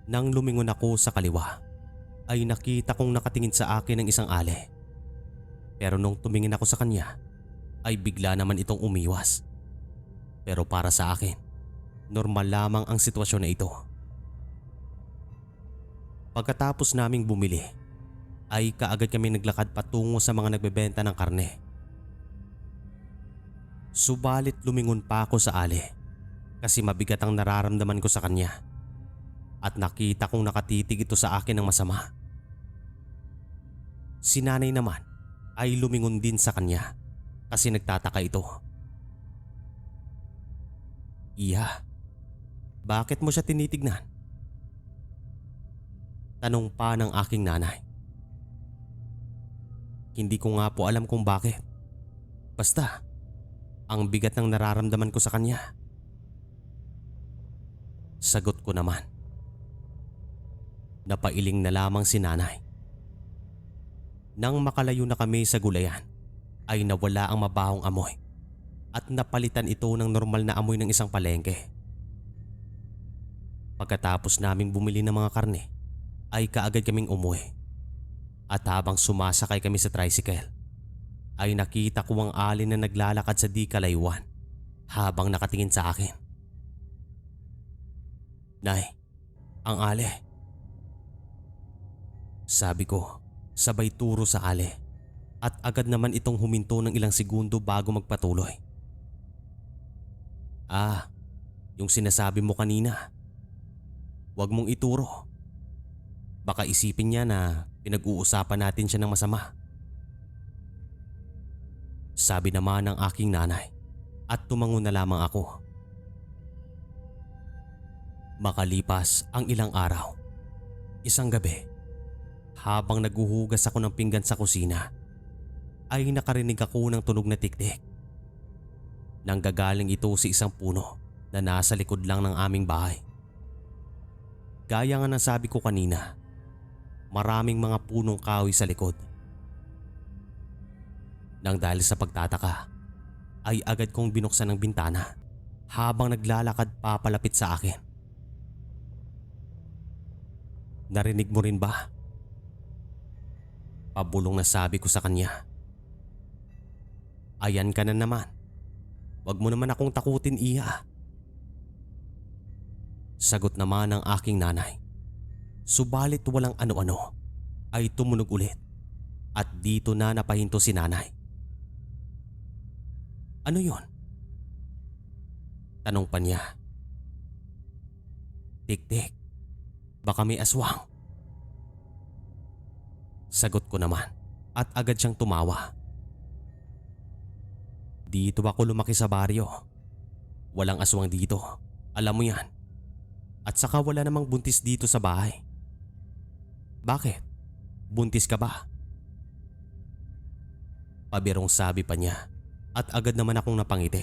Nang lumingon ako sa kaliwa ay nakita kong nakatingin sa akin ng isang ale. Pero nung tumingin ako sa kanya ay bigla naman itong umiwas. Pero para sa akin, normal lamang ang sitwasyon na ito. Pagkatapos naming bumili ay kaagad kami naglakad patungo sa mga nagbebenta ng karne. Subalit lumingon pa ako sa ale kasi mabigat ang nararamdaman ko sa kanya at nakita kong nakatitig ito sa akin ng masama. Si nanay naman ay lumingon din sa kanya kasi nagtataka ito. "Iya, bakit mo siya tinitignan?" Tanong pa ng aking nanay. Hindi ko nga po alam kung bakit. Basta, ang bigat ng nararamdaman ko sa kanya. Sagot ko naman. Napailing na lamang si nanay. Nang makalayo na kami sa gulayan, ay nawala ang mabahong amoy at napalitan ito ng normal na amoy ng isang palengke. Pagkatapos naming bumili ng mga karne, ay kaagad kaming umuwi. At habang sumasakay kami sa tricycle, ay nakita ko ang alin na naglalakad sa di kalayuan habang nakatingin sa akin. "Nay, ang ale." Sabi ko, sabay turo sa ale at agad naman itong huminto ng ilang segundo bago magpatuloy. "Ah, yung sinasabi mo kanina. Huwag mong ituro. Baka isipin niya na pinag-uusapan natin siya ng masama." Sabi naman ng aking nanay at tumango na lamang ako. Makalipas ang ilang araw, isang gabi, habang naghuhugas ako ng pinggan sa kusina, ay nakarinig ako ng tunog na tiktik. Nanggagaling ito sa isang puno na nasa likod lang ng aming bahay. Gaya nga ng sabi ko kanina, maraming mga punong kahoy sa likod. Nang dahil sa pagtataka, ay agad kong binuksan ang bintana habang naglalakad papalapit sa akin. "Narinig mo rin ba?" Pabulong na sabi ko sa kanya. "Ayan ka na naman. Huwag mo naman akong takutin, Iha." Sagot naman ng aking nanay. Subalit walang ano-ano ay tumunog ulit at dito na napahinto si nanay. "Ano yon?" Tanong pa niya. "Tik-tik, baka may aswang." Sagot ko naman at agad siyang tumawa. "Dito ako lumaki sa baryo. Walang aswang dito, alam mo yan. At saka wala namang buntis dito sa bahay. Bakit? Buntis ka ba?" Pabirong sabi pa niya at agad naman akong napangiti.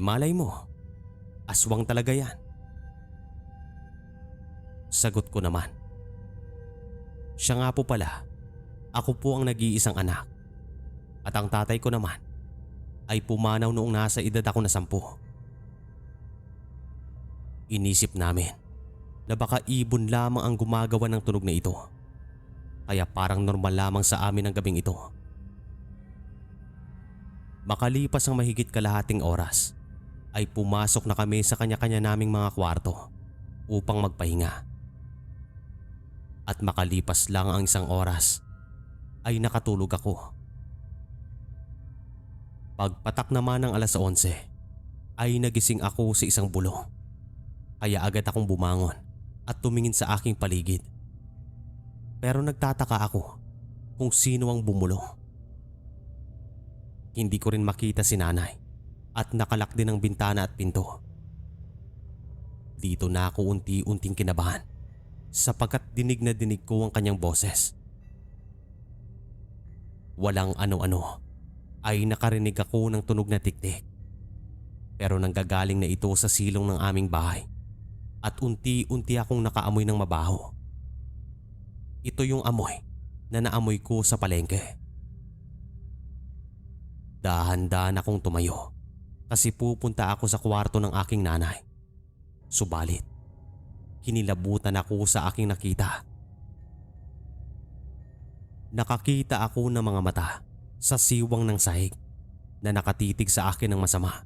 Malay mo, aswang talaga yan." Sagot ko naman. Siya nga po pala, ako po ang nag-iisang anak. At ang tatay ko naman ay pumanaw noong nasa edad ako na 10. Inisip namin na baka ibon lamang ang gumagawa ng tunog na ito. Kaya parang normal lamang sa amin ang gabing ito. Makalipas ang mahigit kalahating oras, ay pumasok na kami sa kanya-kanya naming mga kwarto upang magpahinga. At makalipas lang ang isang oras, ay nakatulog ako. Pagpatak naman ng alas 11, ay nagising ako sa isang bulong. Kaya agad akong bumangon at tumingin sa aking paligid. Pero nagtataka ako kung sino ang bumulong. Hindi ko rin makita si nanay at nakalak din ang bintana at pinto. Dito na ako unti-unting kinabahan sapagkat dinig na dinig ko ang kanyang boses. Walang ano-ano ay nakarinig ako ng tunog na tiktik. Pero nanggagaling na ito sa silong ng aming bahay at unti-unti akong nakaamoy ng mabaho. Ito yung amoy na naamoy ko sa palengke. Dahan-dahan akong tumayo kasi pupunta ako sa kwarto ng aking nanay. Subalit, Kinilabutan ako sa aking nakita. Nakakita ako ng mga mata sa siwang ng sahig na nakatitig sa akin ng masama.